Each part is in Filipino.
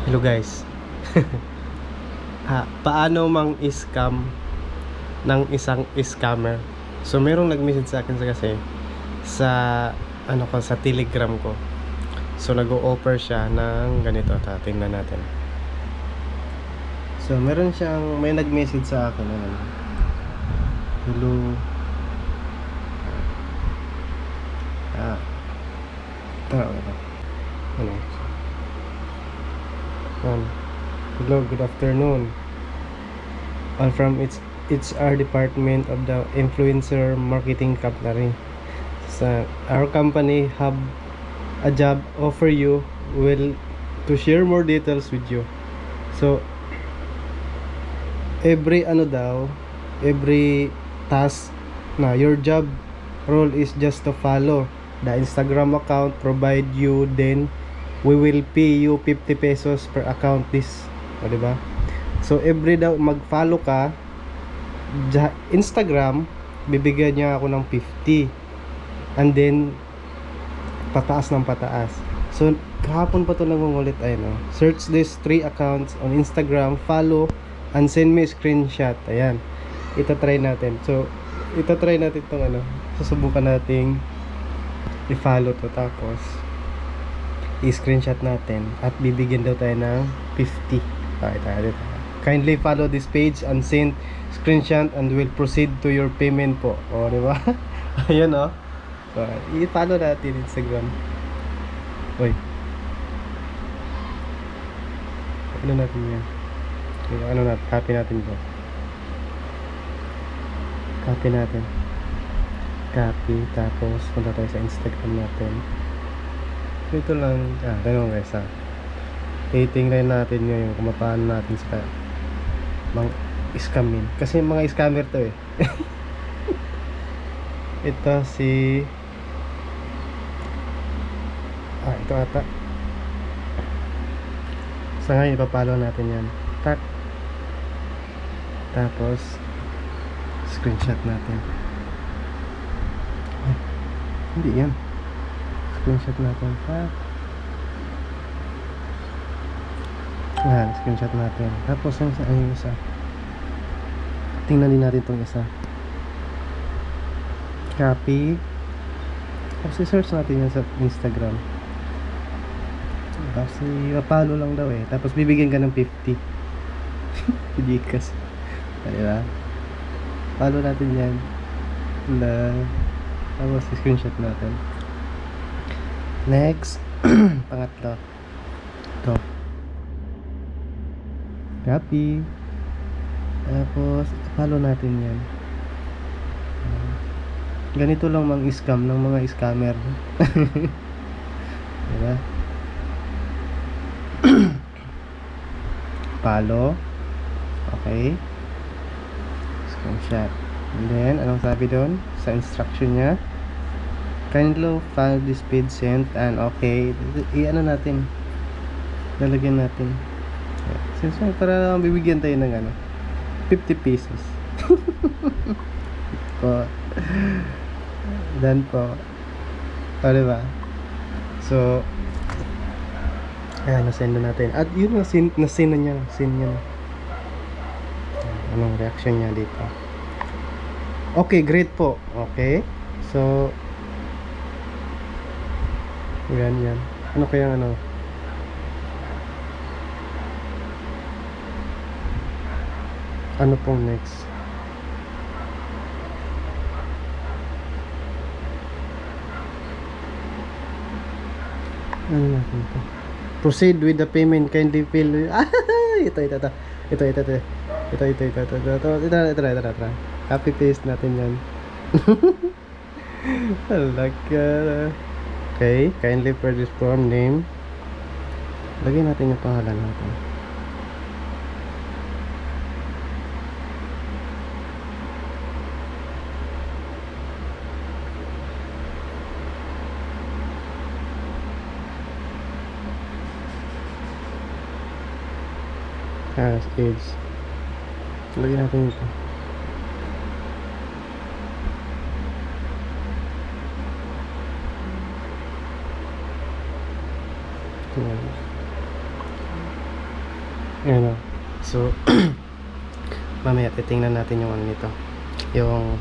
Hello guys. Paano mang scam ng isang scammer? So merong nag-message sa akin sa ano ko sa Telegram ko. So nag-o-offer siya ng ganito, tingnan natin. So may nag-message sa akin na hello. Ano? Hello, good afternoon. All from it's our department of the influencer marketing company. So our company have a job offer you will to share more details with you. So every task na your job role is just to follow the Instagram account provide you, then we will pay you 50 pesos per account this. O, diba? So every daw mag-follow ka Instagram, bibigyan niya ako ng 50 and then pataas ng pataas. So kahapon pa to nangungulit, search these 3 accounts on Instagram, follow and send me a screenshot. Ayan, itatry natin. So itatry natin tong susubukan nating i-follow to, tapos i-screenshot natin at bibigyan daw tayo ng 50. Tayo. Kindly follow this page and send screenshot and will proceed to your payment po. O, diba? Ayan, o. So, i-follow natin Instagram. Uy. Ano natin yan? Copy natin po. Copy, tapos punta tayo sa Instagram natin. Ito lang, ganun guys, titingnan natin ngayon kung paano natin sila scamin. Kasi mga scammer to ito ito ata. Sa ngayon ipapalo natin yan. Tapos screenshot natin. Hindi yan. Screenshot natin. Screenshot natin. Tapos yung isa. Tingnan din natin itong isa. Copy. Tapos i-search natin yan sa Instagram. Tapos i-follow lang daw Tapos bibigyan ka ng 50. Hindi kasi. Diba? Follow natin yan. Tapos i-screenshot natin. Next. Pangatlo. Ito. Copy. Tapos follow natin yan. Ganito lang mang-scam ng mga scammer. Diba? Follow. Okay. Screenshot. And then anong sabi doon sa instruction niya? Kindly follow this page sent and okay. Natin. Lalagyan natin. Since para bibigyan tayo ng 50 pesos. Po. Dan po. Diba? So nasend na natin. At yun nasend niya. Anong reaction niya dito? Okay, great po. Okay. So yan. Ano kaya ano pong next? Ano natin ito? Proceed with the payment, kindly fill. Ito. Copy paste natin yan. Okay, kindly for this form name. Lagyan natin yung pangalan natin. Age. Lagyan natin ito. Ano. So, mamaya titingnan natin yung ano nito. Yung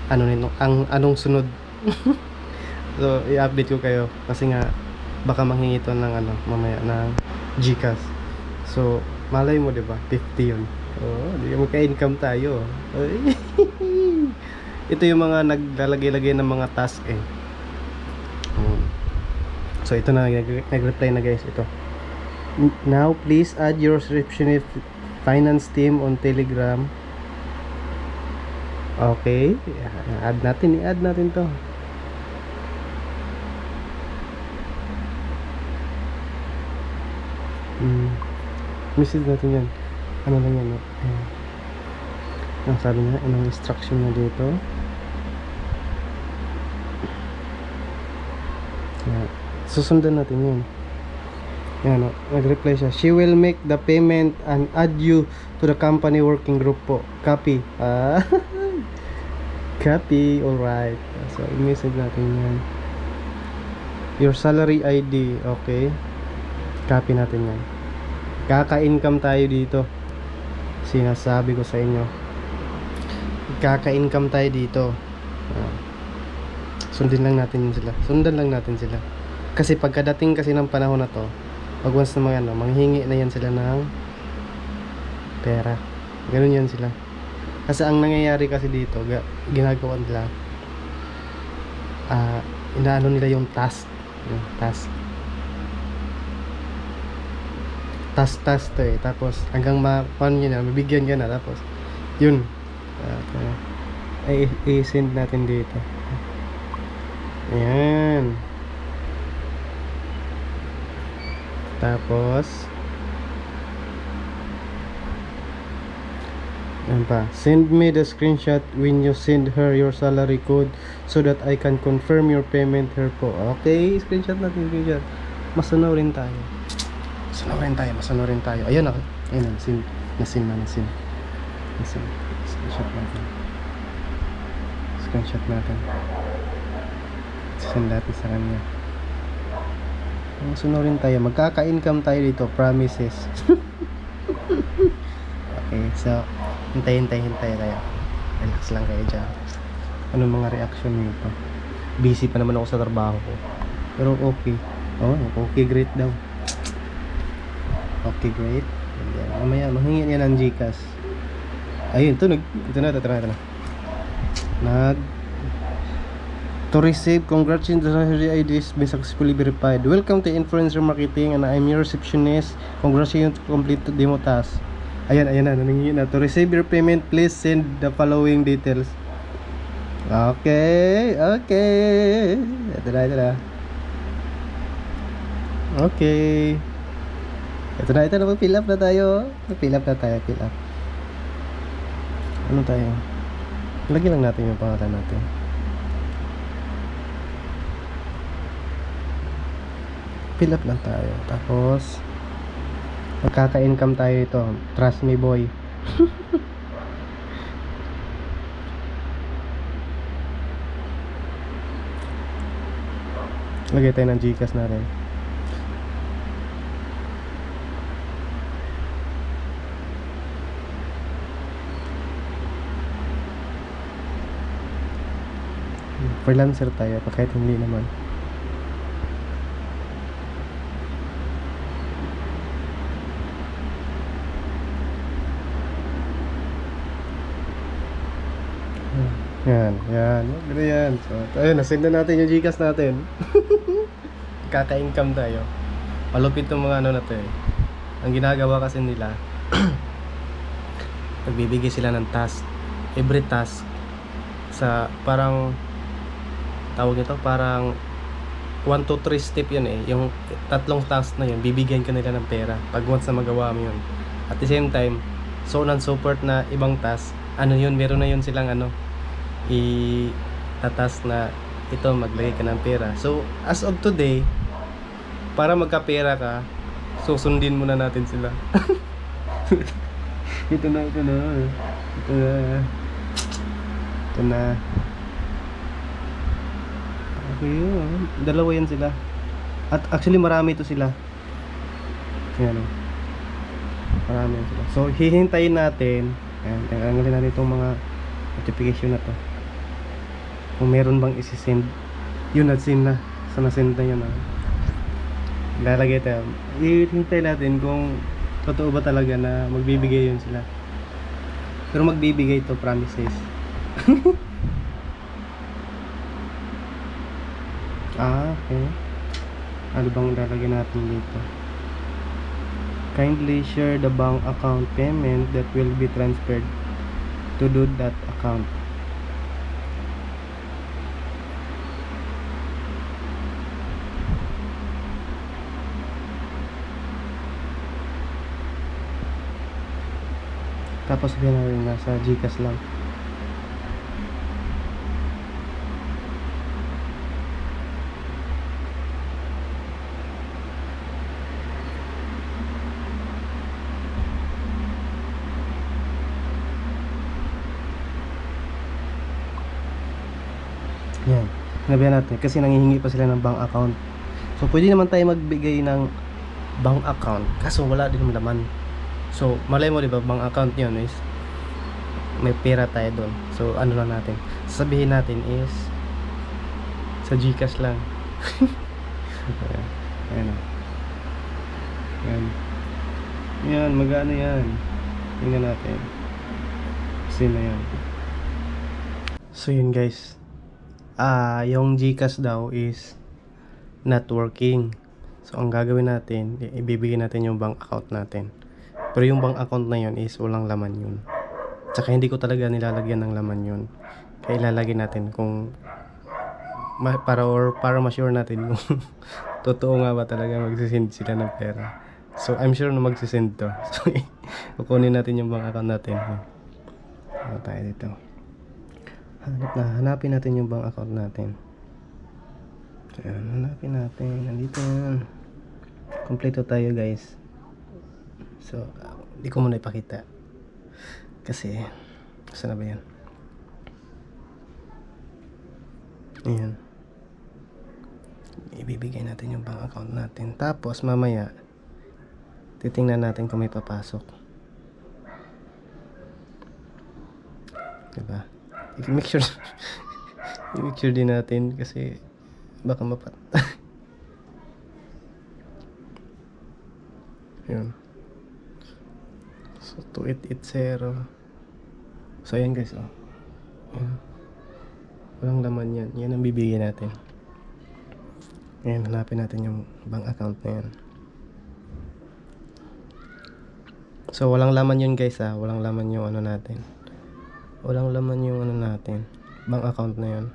ano nito, anong sunod. So, i-update ko kayo kasi nga baka manghingi to ng ano mamaya ng GCash. So, malay mo 'di ba? 50 'yun. Oh, di magka-income tayo. Ay. Ito yung mga naglalagay-lagay ng mga task eh. So, ito na nag-reply na guys ito. Now, please add your receptionist finance team on Telegram. Okay, i-add natin to. Message natin yan. Ano lang yan, no? Ayan. Ang sabi niya, anong instruction na dito. Ayan. Susundan natin yun. Ayan, no? Nag-reply siya. She will make the payment and add you to the company working group po. Copy. Copy, alright. So, i-message natin yan. Your salary ID, okay. Copy natin yan. Kaka-income tayo dito. Sinasabi ko sa inyo. Kaka-income tayo dito. Sundan lang natin sila. Kasi pagkadating kasi ng panahon na to, pag once na mga manghingi na yan sila ng pera. Ganun yan sila. Kasi ang nangyayari kasi dito, ginagawa nila inaano nila yung task. Yung task to eh. Tapos hanggang paano nyo na, mabigyan ka na. Tapos yun, i-send natin dito. Ayan. Tapos ayan pa, send me the screenshot when you send her your salary code so that I can confirm your payment her po. Okay, screenshot natin, screenshot. Masunurin tayo. Ayun na. Ayun na. Nasin. Screenshot natin. Send natin sa kanya. Masunurin tayo. Magkaka-income tayo dito. Promises. Okay. So, hintay tayo. Relax lang kayo dyan. Anong mga reaction nito? Busy pa naman ako sa trabaho ko. Pero okay. Oh, okay, great daw. Okay, great. Mamaya, mahingi niya ng GCash. Ayun, ito na. To receive, congratulations, the ID has been successfully verified. Welcome to Influencer Marketing and I'm your receptionist. Congratulations to complete the demo task. Ayan na, nangingi na. To receive your payment, please send the following details. Okay. Ito na. Okay. Ito na, mag-fill up na tayo. Fill up. Ano tayo? Lagyan lang natin yung pangalan natin. Fill up lang tayo. Tapos, magkaka-income tayo ito. Trust me, boy. Lagay tayo ng GCash natin. Freelancer tayo, kahit hindi naman. Yan. Gano'n yan. So, ayun, nasend na natin yung GCash natin. Kaka-income tayo. Malupit yung mga ano na to eh. Ang ginagawa kasi nila, nagbibigay sila ng task. Every task sa parang tawag nito, parang 1 to 3 step yun eh. Yung tatlong task na yun, bibigyan ka nila ng pera pag once na magawa mo yun. At the same time, so non-support na ibang task, ano yun, meron na yun silang ano, i-task na ito, maglagay ka ng pera. So, as of today, para magka-pera ka, susundin muna natin sila. Ito na. Okay, dalawa yan sila. At actually marami to sila. Ayan o. Marami yan sila. So, hihintayin natin. Ayan, tanggalin natin itong mga notification na to. Kung meron bang isi-send. Yun, na-send na. So, na-send na yun. Lalagay tayo. Hihintay natin kung totoo ba talaga na magbibigay yun sila. Pero magbibigay to, promises. Okay. Ano bang lalagay natin dito? Kindly share the bank account payment that will be transferred to do that account. Tapos sabihin natin nasa GCash lang. Yan. Sinabihan natin kasi nanghihingi pa sila ng bank account. So pwede naman tayo magbigay ng bank account kaso wala din laman. So malay mo, di ba, bank account yun is may pera tayo doon. So ano lang natin, sasabihin natin is sa GCash lang. Ayan. Ayan. Ayan. Yan, magano yan. Tingnan natin. Sino yan. So yun guys. Yung GCash daw is not working. So ang gagawin natin, ibibigay natin yung bank account natin. Pero yung bank account na yun is walang laman yun. Tsaka hindi ko talaga nilalagyan ng laman yun. Kaya ilalagay natin kung para ma-sure natin kung totoo nga ba talaga magsisend sila ng pera. So I'm sure na magsisend to. So kukunin natin yung bank account natin. Ano tayo dito? Hanapin natin yung bank account natin. Ayan, hanapin natin. Nandito yan. Kompleto tayo guys. So hindi ko muna ipakita kasi saan na ba yan? Ayan, ibibigay natin yung bank account natin. Tapos mamaya titingnan natin kung may papasok, diba? I-make sure i-make sure din natin kasi baka mapat. Yun. So 2880. So ayan guys, ayan. Walang laman yan. Yan ang bibigyan natin. Ayan, hanapin natin yung bank account na yan. So walang laman yun guys, walang laman yung ano natin. Walang laman yung ano natin, bank account na yun.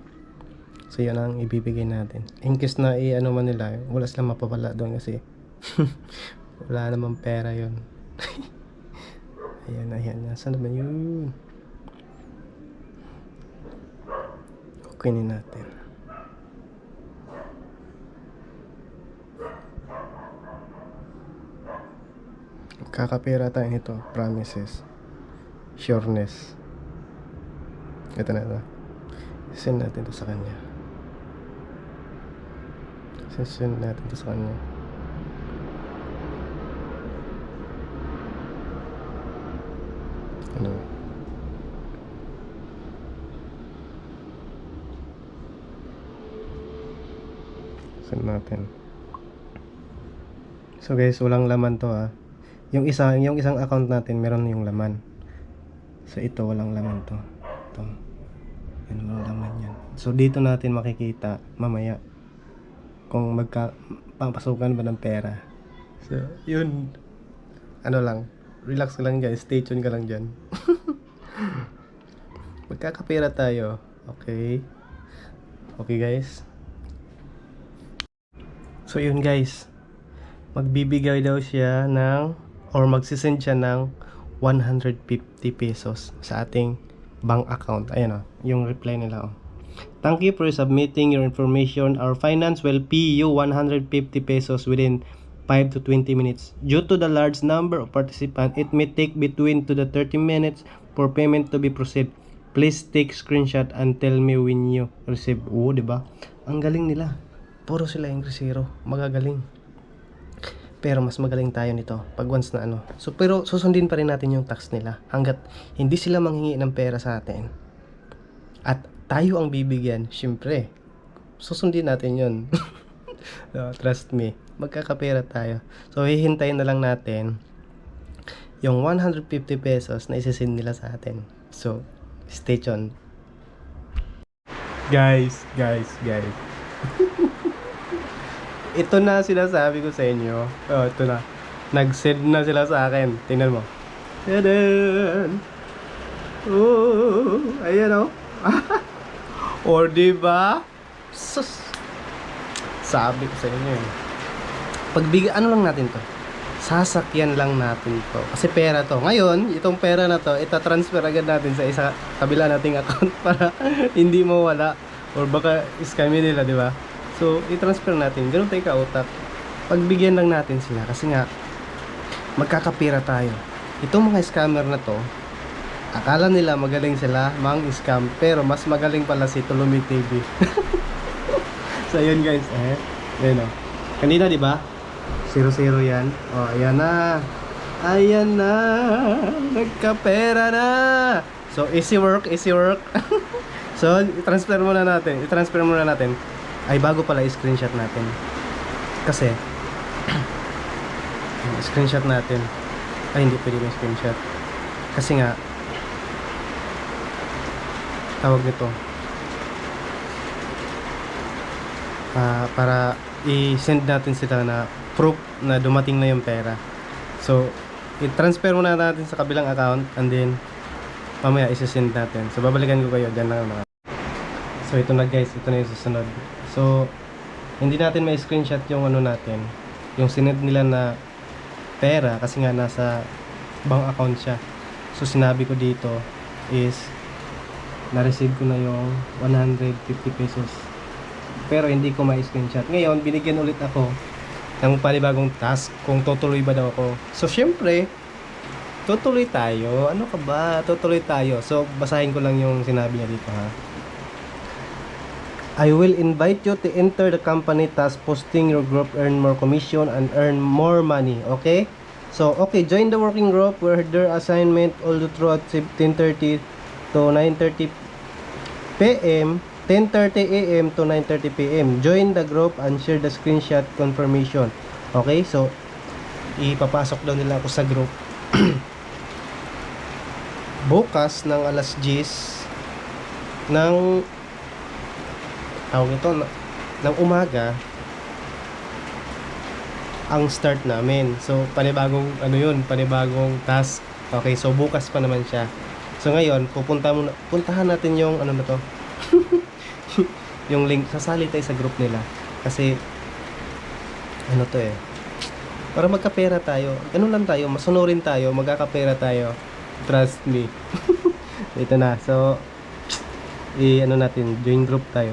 So yan ang ibibigay natin. In case na ano man nila, wala silang mapapala doon kasi wala namang pera yun. Ayan. Saan naman yun? Kunin natin. Kakapera tayo nito. Promises. Sureness. Ito na ito. Send natin ito sa kanya. Send natin ito sa kanya. Ano? Send natin. So guys, walang laman to Yung isang account natin meron yung laman. So ito walang laman to. Ito. Yan, walang laman yan. So dito natin makikita mamaya kung papasukan ba ng pera. So yun. Ano lang, relax ka lang guys, stay tuned ka lang dyan. Magkakapera tayo. Okay guys. So yun guys, magbibigay daw siya ng or magsisend siya ng 150 pesos sa ating bank account. Ayan yung reply nila Thank you for submitting your information. Our finance will pay you 150 pesos within 5 to 20 minutes. Due to the large number of participants, it may take between 2 to 30 minutes for payment to be proceed. Please take screenshot and tell me when you receive. Diba? Ang galing nila. Puro sila Inglesero. Magagaling. Pero mas magaling tayo nito pag once na ano. So, pero susundin pa rin natin yung tax nila hanggat hindi sila manghingi ng pera sa atin. At tayo ang bibigyan, syempre. Susundin natin yun. Trust me. Magkakapera tayo. So, hihintayin na lang natin yung 150 pesos na isisend nila sa atin. So, stay tuned. Guys. Ito na sinasabi ko sa inyo. Oh, ito na. Nag-send na sila sa akin. Tingnan mo. Tadaan! Oh, ayan oh. Or diba? Sus! Sabi ko sa inyo eh. Ano lang natin to? Sasakyan lang natin to. Kasi pera to. Ngayon, itong pera na to, itatransfer agad natin sa isa kabila nating account para hindi mawala. Or baka iskamin nila, di ba? So, i-transfer natin. Ganun tayo ka-utak. Pagbigyan lang natin sila. Kasi nga, magkakapira tayo. Itong mga scammer na to, akala nila magaling sila, mang-scam. Pero mas magaling pala si Tulumi TV. So, yun guys. Ayan o. Kanina, di ba? 0-0 yan. O, ayan na. Ayan na. Nagkapera na. So, easy work. So, i-transfer muna natin. Ay, bago pala i-screenshot natin. Kasi, screenshot natin. Ay, hindi pwede may screenshot. Kasi nga, tawag nito. Para i-send natin sila na proof na dumating na yung pera. So, i-transfer muna natin sa kabilang account and then, mamaya i-send natin. So, babalikan ko kayo. Diyan lang mga. So, ito na guys. Ito na yung susunod. So, hindi natin may screenshot yung ano natin, yung sinend nila na pera kasi nga nasa bank account siya. So, sinabi ko dito is na-receive ko na yung 150 pesos. Pero hindi ko may screenshot. Ngayon, binigyan ulit ako ng panibagong task kung tutuloy ba daw ako. So, syempre, tutuloy tayo. Ano ka ba? Tutuloy tayo. So, basahin ko lang yung sinabi niya dito ha. I will invite you to enter the company task posting your group, earn more commission, and earn more money. Okay? So, okay, join the working group where their assignment all throughout 10:30 to 9:30 p.m. 10:30 a.m. to 9:30 p.m. Join the group and share the screenshot confirmation. Okay? So, ipapasok daw nila ako sa group. Bukas ng alas 10 ng tawag ito ng umaga ang start namin. So, panibagong panibagong task. Okay, so bukas pa naman siya. So, ngayon, puntahan natin yung ano na to. Yung link, sasali tayo sa group nila. Kasi, ano to eh. Para magkapera tayo. Ganun lang tayo, masunurin tayo, magkakapera tayo. Trust me. Ito na. So, ano natin, join group tayo.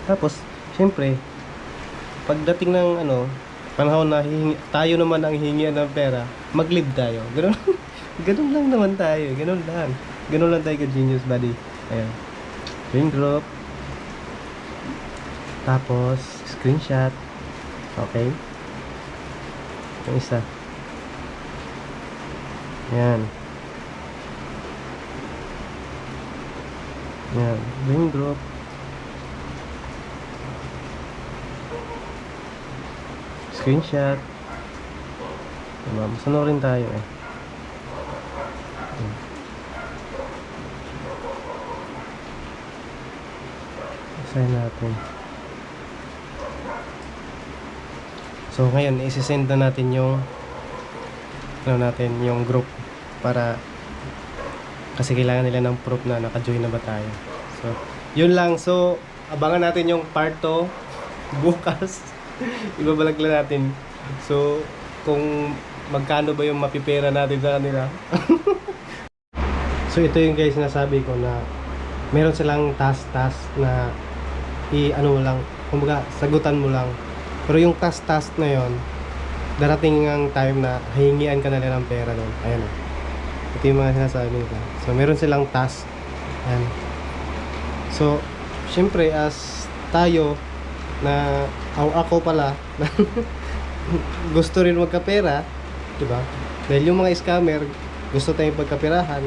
Tapos, syempre, pagdating ng panahon na tayo naman ang hihingian ng pera, mag-live tayo. Ganun lang naman tayo. Ganun lang tayo ka-genius, buddy. Ayan. Join group. Tapos, screenshot. Okay. Yung isa. Ayan. Yan, join group. Screenshot. Diba, masunurin tayo eh. Assign natin. So ngayon, isi-send na natin yung yung group para kasi kailangan nila ng proof na naka-join na ba tayo. So, yun lang. So, abangan natin yung part 2 bukas. Ibabalag lang natin. So, kung magkano ba yung mapipera natin sa kanila. So, ito yung guys nasabi ko na meron silang task na lang, kumbaga, sagutan mo lang. Pero yung task na yon, darating ang time na hihingian ka na nila ng pera doon. Ayan o. Ito yung mga sinasabi nila. So, meron silang task. Ayan. So, syempre, as tayo na, ako pala, gusto rin magkapera, di ba? Dahil yung mga scammer, gusto tayong pagkaperahan.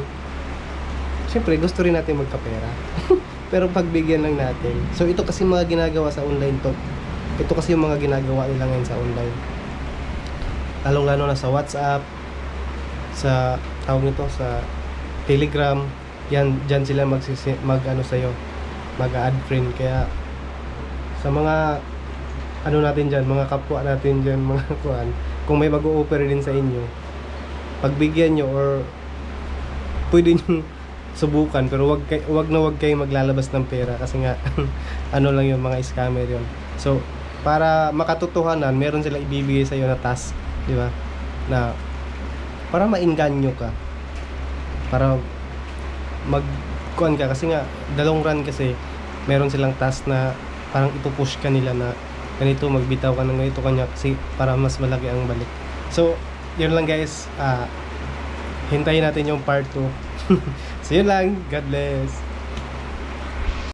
Siyempre, gusto rin natin magkapera. Pero pagbigyan lang natin. So, ito kasi mga ginagawa sa online to. Ito kasi yung mga ginagawa nila ngayon sa online. Lalong-lalo na sa WhatsApp, sa tawag nito, sa Telegram. Yan, dyan sila mag ano sa'yo, mag-add friend. Kaya, sa mga ano natin dyan, mga kapwa natin dyan, mga kuan, kung may mag-o-offer din sa inyo, pagbigyan nyo or pwede nyo subukan, pero wag kayong maglalabas ng pera kasi nga ano lang yung mga scammer yon. So para makatotohanan, meron sila ibibigay sa iyo na task, di ba, na para maengganyo ka, para magkuan ka, kasi nga dalong run, kasi meron silang task na parang ipupush ka nila na ganito, magbitaw ka ng ganito kanya kasi para mas malaki ang balik. So yun lang guys, hintayin natin yung part 2. So yun lang, God bless.